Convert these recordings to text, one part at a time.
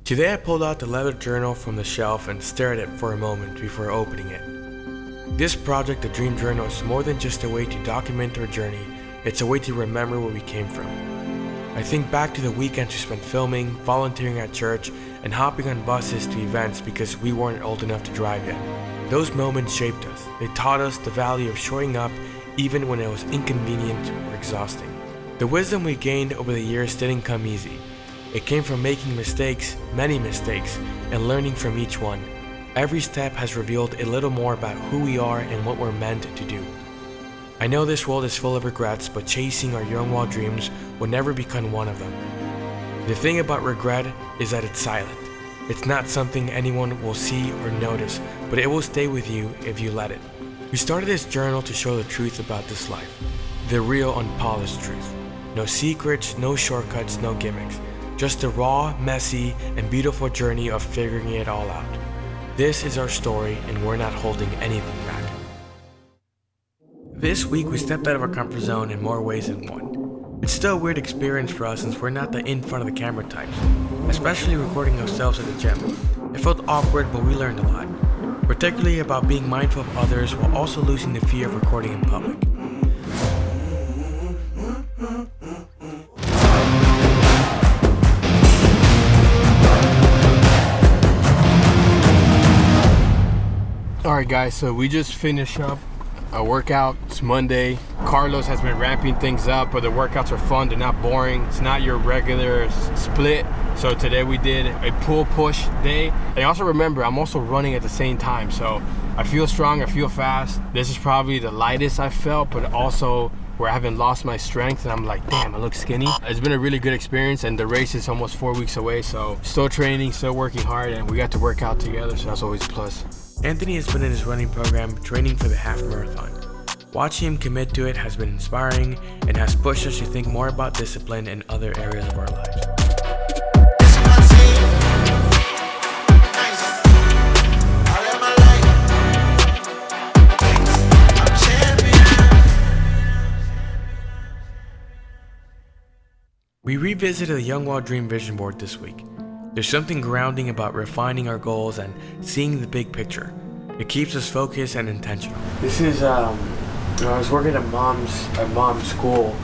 Today I pulled out the leather journal from the shelf and stared at it for a moment before opening it. This project, the Dream Journal, is more than just a way to document our journey, it's a way to remember where we came from. I think back to the weekends we spent filming, volunteering at church, and hopping on buses to events because we weren't old enough to drive yet. Those moments shaped us. They taught us the value of showing up even when it was inconvenient or exhausting. The wisdom we gained over the years didn't come easy. It came from making mistakes, many mistakes, and learning from each one. Every step has revealed a little more about who we are and what we're meant to do. I know this world is full of regrets, but chasing our young wild dreams will never become one of them. The thing about regret is that it's silent. It's not something anyone will see or notice, but it will stay with you if you let it. We started this journal to show the truth about this life. The real, unpolished truth. No secrets, no shortcuts, no gimmicks. Just the raw, messy, and beautiful journey of figuring it all out. This is our story, and we're not holding anything back. This week we stepped out of our comfort zone in more ways than one. It's still a weird experience for us since we're not the in front of the camera types, especially recording ourselves at the gym. It felt awkward, but we learned a lot, particularly about being mindful of others while also losing the fear of recording in public. Alright guys, so we just finished up a workout. It's Monday. Carlos has been ramping things up, but the workouts are fun, they're not boring. It's not your regular split. So today we did a pull push day. And also remember, I'm also running at the same time. So I feel strong, I feel fast. This is probably the lightest I've felt, but also where I haven't lost my strength and I'm like, damn, I look skinny. It's been a really good experience and the race is almost 4 weeks away. So still training, still working hard, and we got to work out together. So that's always a plus. Anthony has been in his running program training for the half marathon. Watching him commit to it has been inspiring and has pushed us to think more about discipline in other areas of our lives. We revisited the Young Wild Dream vision board this week. There's something grounding about refining our goals and seeing the big picture. It keeps us focused and intentional. This is, when I was working at mom's school,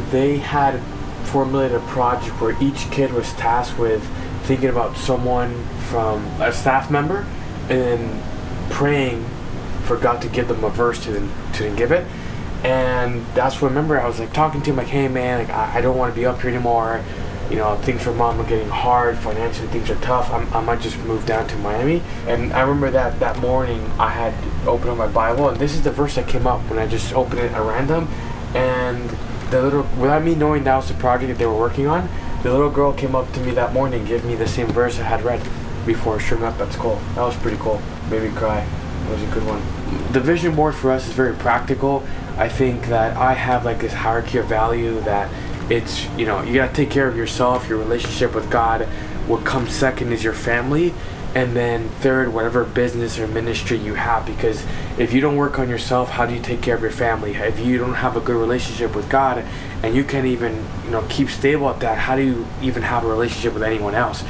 they had formulated a project where each kid was tasked with thinking about someone from a staff member and then praying for God to give them a verse to then give it. And that's what I remember. I was like talking to him like, hey man, like I don't want to be up here anymore. You know, things for mom are getting hard, financially things are tough. I might just move down to Miami. And I remember that morning I had opened up my Bible, and this is the verse that came up when I just opened it at random. And without me knowing that was the project that they were working on, the little girl came up to me that morning and gave me the same verse I had read before showing up at school. That was pretty cool. Made me cry. It was a good one. The vision board for us is very practical. I think that I have like this hierarchy of value that it's, you know, you gotta take care of yourself, your relationship with God. What comes second is your family, and then third, whatever business or ministry you have. Because if you don't work on yourself, how do you take care of your family? If you don't have a good relationship with God and you can't even, you know, keep stable at that, how do you even have a relationship with anyone else?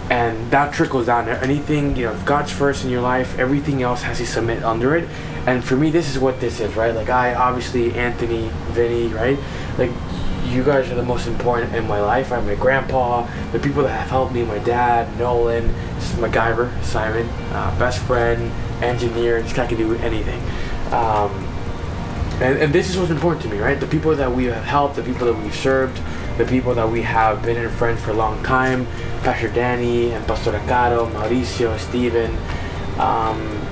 And that trickles down to anything. You know, if God's first in your life, everything else has to submit under it. And for me, this is what this is, right? Like I obviously, Anthony, Vinny, right? Like you guys are the most important in my life. I have my grandpa, the people that have helped me, my dad, Nolan, MacGyver, Simon, best friend, engineer. This guy can do anything. And this is what's important to me, right? The people that we have helped, the people that we've served, the people that we have been in friends for a long time, Pastor Danny and Pastor Ricardo, Mauricio, Steven.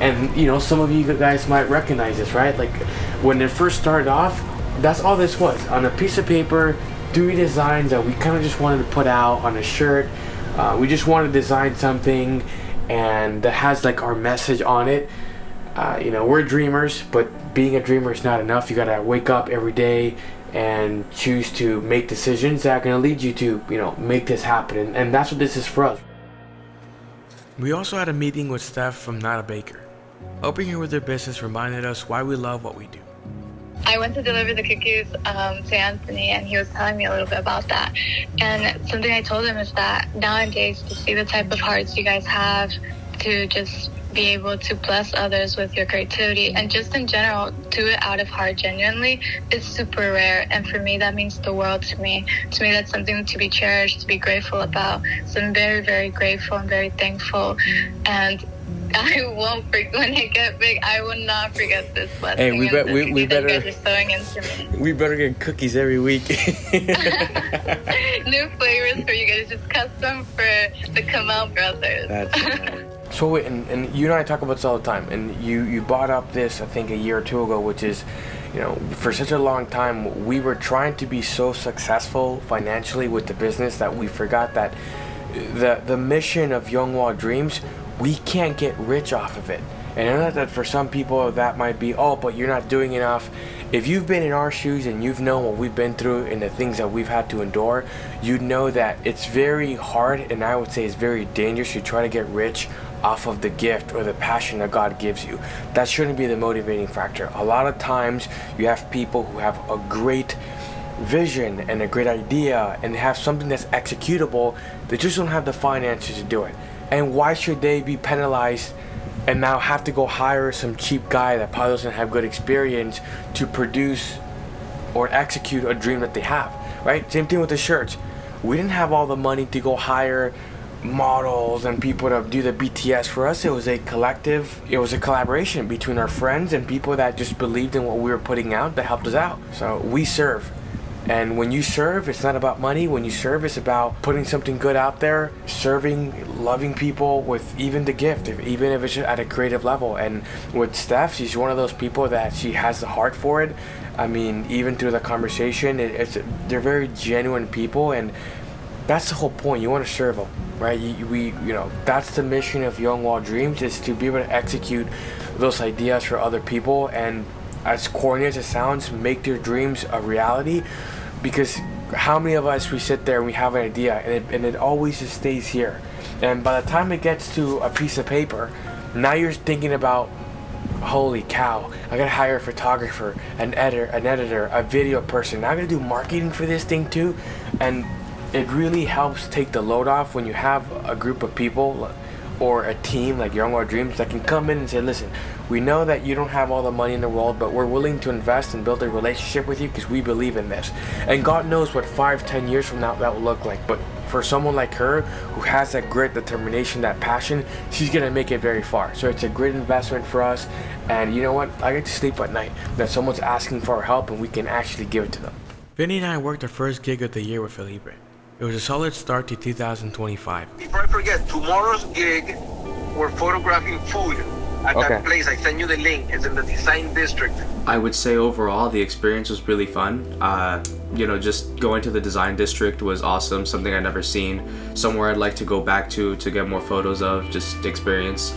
And you know, some of you guys might recognize this, right? Like when it first started off, that's all this was. On a piece of paper, 3 designs that we kind of just wanted to put out on a shirt. We just wanted to design something and that has like our message on it. You know, we're dreamers, but being a dreamer is not enough. You gotta wake up every day and choose to make decisions that are gonna lead you to, you know, make this happen. And that's what this is for us. We also had a meeting with Steph from Not a Baker. Helping her with her business reminded us why we love what we do. I went to deliver the cookies to Anthony, and he was telling me a little bit about that. And something I told him is that nowadays, to see the type of hearts you guys have, to just be able to bless others with your creativity, and just in general, do it out of heart genuinely, is super rare. And for me, that means the world to me. To me, that's something to be cherished, to be grateful about. So I'm very, very grateful and very thankful. And I won't forget, when I get big, I will not forget this blessing. Hey, we better you guys are sowing into me. We better get cookies every week. New flavors for you guys, just custom for the Kamal brothers. That's so wait, and you and I talk about this all the time, and you brought up this, I think, a year or two ago, which is, you know, for such a long time we were trying to be so successful financially with the business that we forgot that the mission of YWD Dreams, we can't get rich off of it. And I know that for some people that might be, oh, but you're not doing enough. If you've been in our shoes and you've known what we've been through and the things that we've had to endure, you know that it's very hard, and I would say it's very dangerous to try to get rich off of the gift or the passion that God gives you. That shouldn't be the motivating factor. A lot of times you have people who have a great vision and a great idea and they have something that's executable, they just don't have the finances to do it. And why should they be penalized and now have to go hire some cheap guy that probably doesn't have good experience to produce or execute a dream that they have, right? Same thing with the shirts. We didn't have all the money to go hire models and people to do the BTS. For us, it was a collective, it was a collaboration between our friends and people that just believed in what we were putting out that helped us out. So we serve. And when you serve, it's not about money. When you serve, it's about putting something good out there, serving, loving people with even the gift, even if it's at a creative level. And with Steph, she's one of those people that she has the heart for it. I mean, even through the conversation, they're very genuine people, and that's the whole point. You want to serve them, right? That's the mission of YWD Dreams, is to be able to execute those ideas for other people, and as corny as it sounds, make their dreams a reality. Because how many of us, we sit there and we have an idea and it always just stays here, and by the time it gets to a piece of paper, now you're thinking about, holy cow, I gotta hire a photographer, an editor, a video person, now I gotta do marketing for this thing too. And it really helps take the load off when you have a group of people or a team like YWD Dreams that can come in and say, listen, we know that you don't have all the money in the world, but we're willing to invest and build a relationship with you because we believe in this. And God knows what 5-10 years from now that will look like. But for someone like her who has that grit, determination, that passion, she's gonna make it very far. So it's a great investment for us. And you know what? I get to sleep at night that someone's asking for our help and we can actually give it to them. Vinny and I worked our first gig of the year with Felipe. It was a solid start to 2025. Before I forget, tomorrow's gig, we're photographing food at that place. I send you the link. It's in the design district. I would say overall the experience was really fun. Just going to the design district was awesome. Something I'd never seen. Somewhere I'd like to go back to get more photos of, just experience.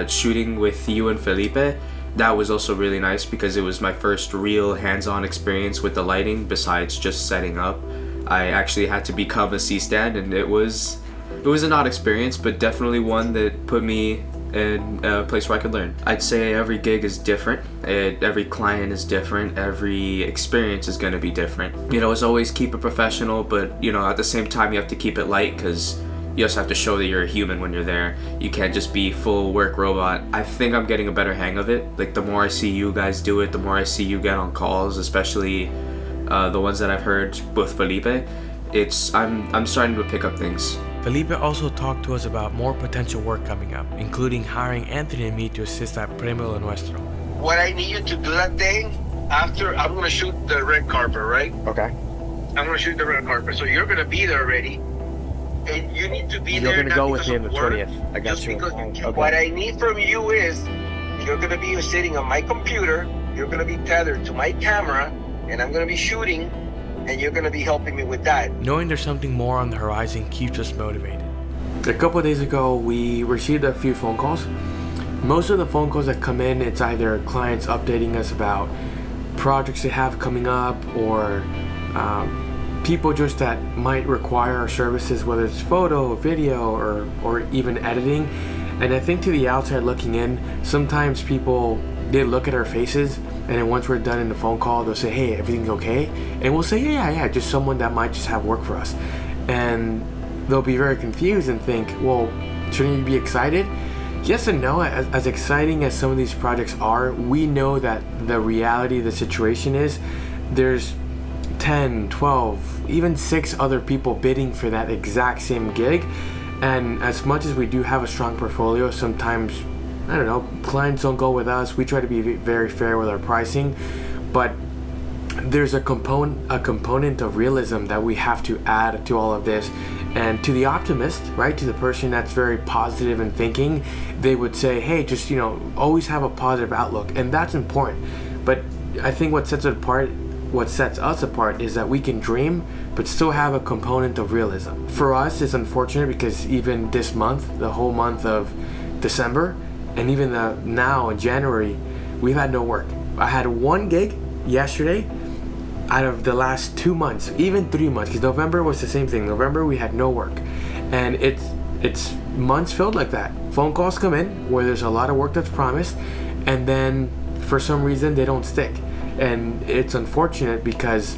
Shooting with you and Felipe, that was also really nice because it was my first real hands-on experience with the lighting besides just setting up. I actually had to become a C-stand, and it was an odd experience, but definitely one that put me in a place where I could learn. I'd say every gig is different, every client is different, every experience is going to be different. As always, keep it professional, but at the same time you have to keep it light because you also have to show that you're a human when you're there. You can't just be full work robot. I think I'm getting a better hang of it. Like, the more I see you guys do it, the more I see you get on calls, especially the ones that I've heard with Felipe, I'm starting to pick up things. Felipe also talked to us about more potential work coming up, including hiring Anthony and me to assist at Premio Lo Nuestro. What I need you to do that day, after I'm gonna shoot the red carpet, right? Okay. I'm gonna shoot the red carpet, so you're gonna be there already, and you need to be there. You're gonna go with me on the 20th. I got you. Okay. What I need from you is, you're gonna be sitting on my computer, you're gonna be tethered to my camera, and I'm going to be shooting, and you're going to be helping me with that. Knowing there's something more on the horizon keeps us motivated. A couple of days ago, we received a few phone calls. Most of the phone calls that come in, it's either clients updating us about projects they have coming up, or people just that might require our services, whether it's photo, video, or even editing. And I think to the outside looking in, sometimes people they look at our faces, and then once we're done in the phone call, they'll say, hey, everything's okay? And we'll say, yeah, just someone that might just have work for us. And they'll be very confused and think, well, shouldn't you be excited? Yes and no. As exciting as some of these projects are, we know that the reality of the situation is there's 10, 12, even 6 other people bidding for that exact same gig. And as much as we do have a strong portfolio, sometimes, I don't know, clients don't go with us. We try to be very fair with our pricing, but there's a component of realism that we have to add to all of this. And to the optimist, right, to the person that's very positive and thinking, they would say, hey, just, always have a positive outlook. And that's important. But I think what sets us apart is that we can dream but still have a component of realism. For us, it's unfortunate because even this month, the whole month of December, and even now in January, we've had no work. I had one gig yesterday out of the last 2 months, even 3 months, because November was the same thing. November we had no work, and it's months filled like that. Phone calls come in where there's a lot of work that's promised, and then for some reason they don't stick. And it's unfortunate because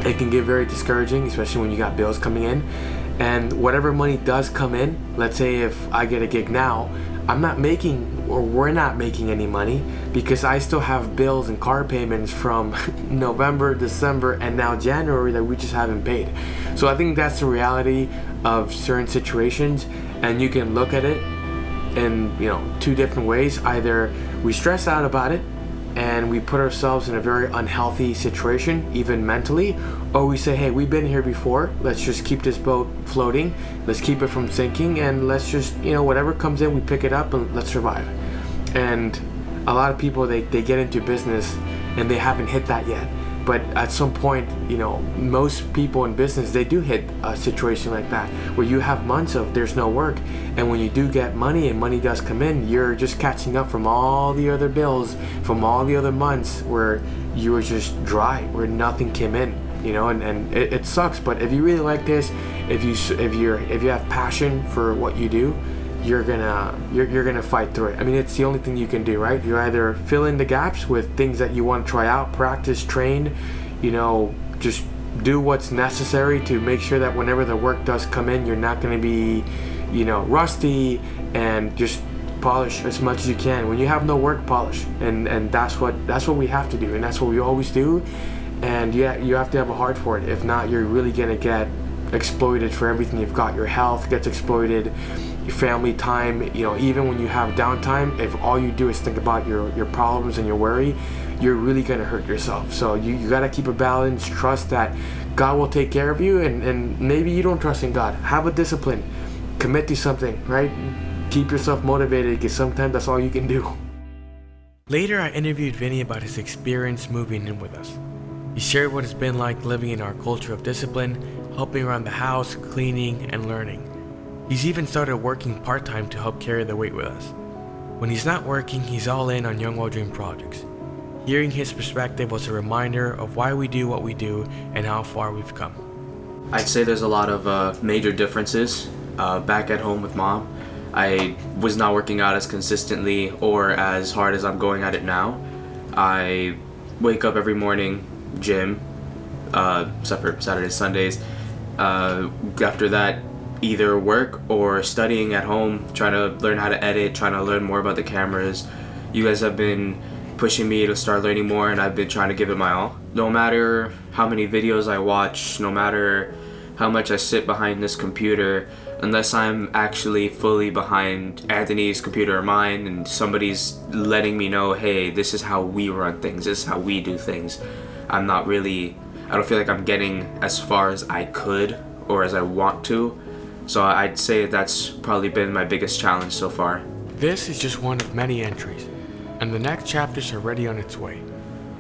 it can get very discouraging, especially when you got bills coming in. And whatever money does come in, let's say if I get a gig now, we're not making any money because I still have bills and car payments from November, December, and now January that we just haven't paid. So I think that's the reality of certain situations, and you can look at it in 2 different ways. Either we stress out about it and we put ourselves in a very unhealthy situation, even mentally, or we say, hey, we've been here before, let's just keep this boat floating, let's keep it from sinking, and let's just, whatever comes in, we pick it up and let's survive. And a lot of people, they get into business and they haven't hit that yet. But at some point, most people in business, they do hit a situation like that where you have months of there's no work, and when you do get money and money does come in, you're just catching up from all the other bills, from all the other months where you were just dry, where nothing came in, and it sucks. But if you really like this, if you have passion for what you do, you're gonna fight through it. I mean, it's the only thing you can do, right? You either fill in the gaps with things that you want to try out, practice, train, just do what's necessary to make sure that whenever the work does come in, you're not going to be, rusty, and just polish as much as you can. When you have no work, polish, and that's what we have to do, and that's what we always do. And you have to have a heart for it. If not, you're really gonna get exploited for everything you've got. Your health gets exploited, your family time, even when you have downtime, if all you do is think about your problems and your worry, you're really gonna hurt yourself. So you gotta keep a balance, trust that God will take care of you, and maybe you don't trust in God. Have a discipline, commit to something, right? Keep yourself motivated, because sometimes that's all you can do. Later, I interviewed Vinny about his experience moving in with us. He shared what it's been like living in our culture of discipline, helping around the house, cleaning, and learning. He's even started working part-time to help carry the weight with us. When he's not working, he's all in on YWD projects. Hearing his perspective was a reminder of why we do what we do and how far we've come. I'd say there's a lot of major differences. Back at home with Mom, I was not working out as consistently or as hard as I'm going at it now. I wake up every morning, gym, except for Saturdays, Sundays. After that, either work or studying at home, trying to learn how to edit, trying to learn more about the cameras. You guys have been pushing me to start learning more, and I've been trying to give it my all. No matter how many videos I watch, no matter how much I sit behind this computer, unless I'm actually fully behind Anthony's computer or mine, and somebody's letting me know, hey, this is how we run things, this is how we do things, I don't feel like I'm getting as far as I could or as I want to. So I'd say that's probably been my biggest challenge so far. This is just one of many entries, and the next chapters are already on its way.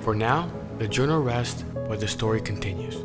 For now, the journal rests, but the story continues.